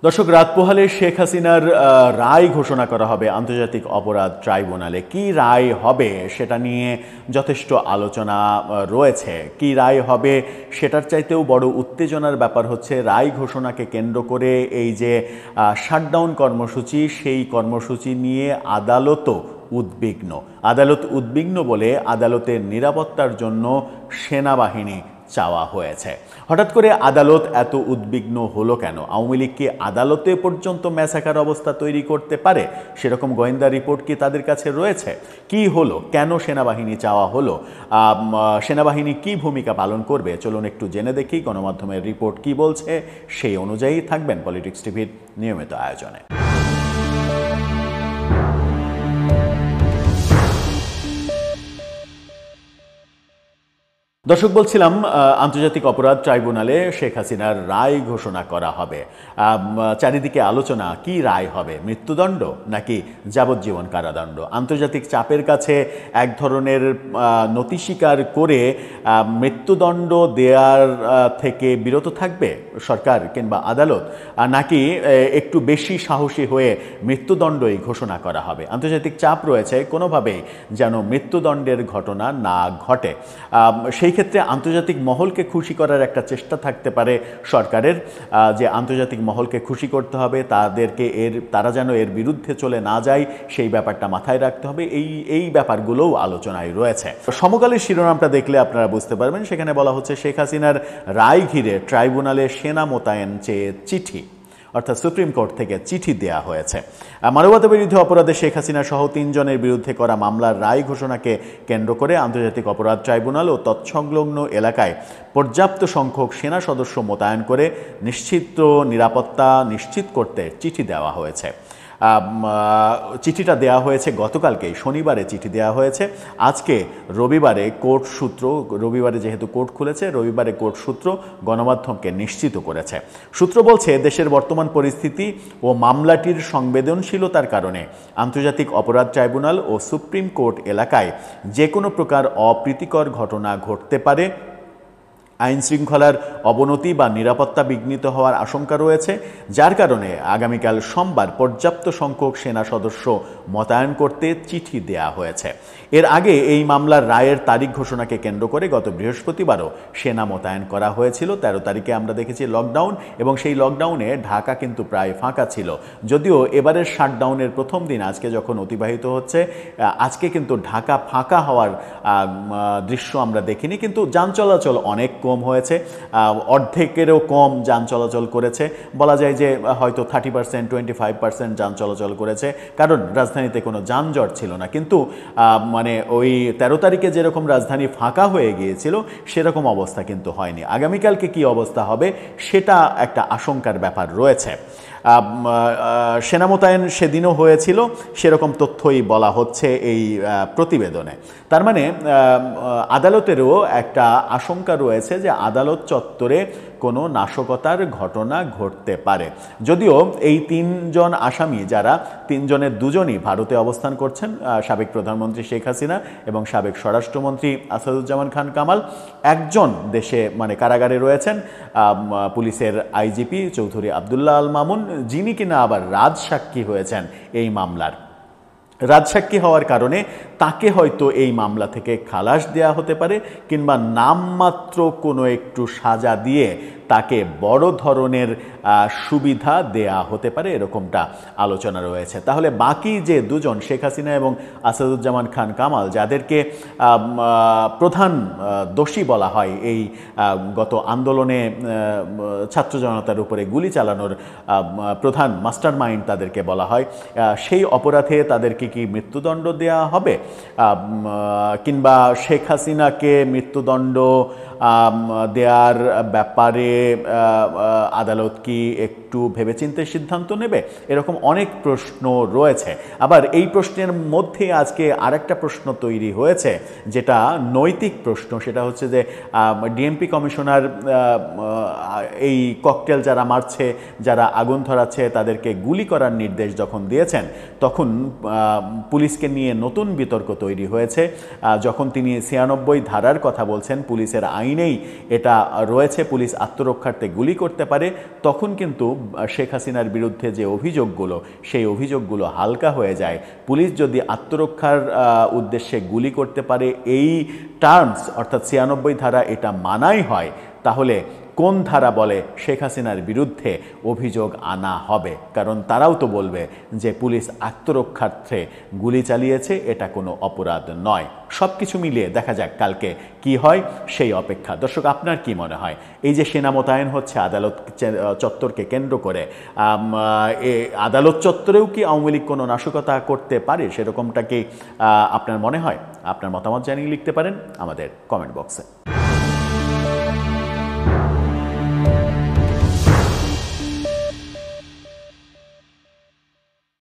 দর্শক, রাত পোহালে শেখ হাসিনার রায় ঘোষণা করা হবে আন্তর্জাতিক অপরাধ ট্রাইব্যুনালে। কি রায় হবে সেটা নিয়ে যথেষ্ট আলোচনা রয়েছে। কি রায় হবে সেটার চাইতেও বড় উত্তেজনার ব্যাপার হচ্ছে রায় ঘোষণাকে কেন্দ্র করে এই যে শাটডাউন কর্মসূচি, সেই কর্মসূচি নিয়ে আদালতও উদ্বিগ্ন। আদালত উদ্বিগ্ন বলে আদালতের নিরাপত্তার জন্য সেনাবাহিনী চাওয়া হয়েছে। হঠাৎ করে আদালত এত উদ্বিগ্ন হলো কেন? আওয়ামী লীগ কি আদালতে পর্যন্ত ম্যাসাকার অবস্থা তৈরি করতে পারে? সেরকম গোয়েন্দা রিপোর্ট কি তাদের কাছে রয়েছে? কি হলো? কেন সেনাবাহিনী চাওয়া হলো? সেনাবাহিনী কি ভূমিকা পালন করবে? চলুন একটু জেনে দেখি গণমাধ্যমের রিপোর্ট কি বলছে। সেই অনুযায়ী থাকবেন পলিটিক্স টিভির নিয়মিত আয়োজনে। দর্শক, বলছিলাম আন্তর্জাতিক অপরাধ ট্রাইব্যুনালে শেখ হাসিনার রায় ঘোষণা করা হবে। চারিদিকে আলোচনা, কি রায় হবে? মৃত্যুদণ্ড নাকি যাবজ্জীবন কারাদণ্ড? আন্তর্জাতিক চাপের কাছে এক ধরনের নতি স্বীকার করে মৃত্যুদণ্ড দেওয়ার থেকে বিরত থাকবে সরকার কিংবা আদালত, নাকি একটু বেশি সাহসী হয়ে মৃত্যুদণ্ডই ঘোষণা করা হবে? আন্তর্জাতিক চাপ রয়েছে কোনোভাবেই যেন মৃত্যুদণ্ডের ঘটনা না ঘটে। সেই ক্ষেত্রে আন্তর্জাতিক মহলকে খুশি করার একটা চেষ্টা থাকতে পারে সরকারের, যে আন্তর্জাতিক মহলকে খুশি করতে হবে, তারা যেন এর বিরুদ্ধে চলে না যায় সেই ব্যাপারটা মাথায় রাখতে হবে। এই ব্যাপারগুলোও আলোচনায় রয়েছে। সমকালের শিরোনামটা দেখলে আপনারা বুঝতে পারবেন, সেখানে বলা হচ্ছে শেখ হাসিনার রায় ঘিরে ট্রাইব্যুনালে সেনা মোতায়েন চেয়ে চিঠি, অর্থাৎ সুপ্রিম কোর্ট থেকে চিঠি দেয়া হয়েছে। মানবতা বিরোধী অপরাধে শেখ হাসিনা সহ ৩ জনের বিরুদ্ধে করা মামলার রায় ঘোষণাকে কেন্দ্র করে আন্তর্জাতিক অপরাধ ট্রাইব্যুনাল ও তৎসংলগ্ন এলাকায় পর্যাপ্ত সংখ্যক সেনা সদস্য মোতায়েন করে নিরাপত্তা নিশ্চিত করতে চিঠি দেওয়া হয়েছে। চিঠিটা দেওয়া হয়েছে গতকালকেই, শনিবারে চিঠি দেওয়া হয়েছে। আজকে রবিবারে যেহেতু কোর্ট খুলেছে, রবিবারে কোর্ট সূত্র গণমাধ্যমকে নিশ্চিত করেছে। সূত্র বলছে, দেশের বর্তমান পরিস্থিতি ও মামলাটির সংবেদনশীলতার কারণে আন্তর্জাতিক অপরাধ ট্রাইব্যুনাল ও সুপ্রিম কোর্ট এলাকায় যে কোনো প্রকার অপ্রীতিকর ঘটনা ঘটতে পারে, আইন শৃঙ্খলার অবনতি বা নিরাপত্তা বিঘ্নিত হওয়ার আশঙ্কা রয়েছে, যার কারণে আগামীকাল সোমবার পর্যাপ্ত সংখ্যক সেনা সদস্য মোতায়েন করতে চিঠি দেয়া হয়েছে। এর আগে এই মামলার রায়ের তারিখ ঘোষণাকে কেন্দ্র করে গত বৃহস্পতিবারও সেনা মোতায়েন করা হয়েছিল। 13 তারিখে আমরা দেখেছি লকডাউন, এবং সেই লকডাউনে ঢাকা কিন্তু প্রায় ফাঁকা ছিল। যদিও এবারের শাটডাউনের প্রথম দিন আজকে যখন অতিবাহিত হচ্ছে, আজকে কিন্তু ঢাকা ফাঁকা হওয়ার দৃশ্য আমরা দেখিনি, কিন্তু যান চলাচল অনেক কম হয়েছে, অর্ধেকেরও কম যান চলাচল করেছে। বলা যায় যে হয়তো 30%, 25% যান চলাচল করেছে, কারণ রাজধানীতে কোনো যানজট ছিল না। কিন্তু মানে ওই 13 তারিখে যেরকম রাজধানী ফাঁকা হয়ে গিয়েছিল সেরকম অবস্থা কিন্তু হয়নি। আগামীকালকে কি অবস্থা হবে সেটা একটা আশঙ্কার ব্যাপার রয়েছে। সেনা মোতায়েন সেদিনও হয়েছিল, সেরকম তথ্যই বলা হচ্ছে এই প্রতিবেদনে। তার মানে আদালতেরও একটা আশঙ্কা রয়েছে যে আদালত চত্বরে কোনো নাশকতার ঘটনা ঘটতে পারে। যদিও এই 3 জন আসামি, যারা 3 জনের 2 জনই ভারতে অবস্থান করছেন, সাবেক প্রধানমন্ত্রী শেখ হাসিনা এবং সাবেক স্বরাষ্ট্রমন্ত্রী আসাদুজ্জামান খান কামাল, একজন দেশে মানে কারাগারে রয়েছেন, পুলিশের আইজিপি চৌধুরী আবদুল্লাহ আল মামুন, যিনি কিনা আবার রাজসাক্ষী হয়েছেন এই মামলার। রাজসাক্ষী হওয়ার কারণে তাকে হয়তো এই মামলা থেকে খালাস দেয়া হতে পারে, কিংবা নামমাত্র কোনো একটু সাজা দিয়ে তাকে বড় ধরনের সুবিধা দেয়া হতে পারে, এরকমটা আলোচনা রয়েছে। তাহলে বাকি যে 2 জন, শেখ হাসিনা এবং আসাদুজ্জামান খান কামাল, যাদেরকে প্রধান দোষী বলা হয় এই গত আন্দোলনে ছাত্র জনতার উপরে গুলি চালানোর প্রধান মাস্টার মাইন্ড তাদেরকে বলা হয়, সেই অপরাধে তাদেরকে কি মৃত্যুদণ্ড দেয়া হবে, কিংবা শেখ হাসিনাকে মৃত্যুদণ্ড দেওয়ার ব্যাপারে আদালত কি একটু ভেবেচিন্তে সিদ্ধান্ত নেবে? এরকম অনেক প্রশ্ন রয়েছে। আবার এই প্রশ্নের মধ্যে আজকে আরেকটা প্রশ্ন তৈরি হয়েছে, যেটা নৈতিক প্রশ্ন। সেটা হচ্ছে যে ডিএমপি কমিশনার এই ককটেল যারা মারছে, যারা আগুন ধরাচ্ছে, তাদেরকে গুলি করার নির্দেশ যখন দিয়েছেন, তখন পুলিশকে নিয়ে নতুন বিতর্ক তৈরি হয়েছে। যখন তিনি 96 ধারার কথা বলছেন, পুলিশের আইনেই এটা রয়েছে, পুলিশ আত্মরক্ষার্থে গুলি করতে পারে, তখন কিন্তু শেখ হাসিনার বিরুদ্ধে যে অভিযোগগুলো, সেই অভিযোগগুলো হালকা হয়ে যায়। পুলিশ যদি আত্মরক্ষার উদ্দেশ্যে গুলি করতে পারে, এই টার্মস অর্থাৎ 96 ধারা এটা মানাই হয়, তাহলে কোন ধারা বলে শেখ হাসিনার বিরুদ্ধে অভিযোগ আনা হবে? কারণ তারাও তো বলবে যে পুলিশ আত্মরক্ষার্থে গুলি চালিয়েছে, এটা কোনো অপরাধ নয়। সব কিছু মিলিয়ে দেখা যাক কালকে কি হয়, সেই অপেক্ষা। দর্শক, আপনার কি মনে হয় এই যে সেনা মোতায়েন হচ্ছে আদালত চত্বরকে কেন্দ্র করে, আদালত চত্বরেও কি আওয়ামী লীগ কোনো নাশকতা করতে পারে? সেরকমটা কি আপনার মনে হয়? আপনার মতামত জানিয়ে লিখতে পারেন আমাদের কমেন্ট বক্সে।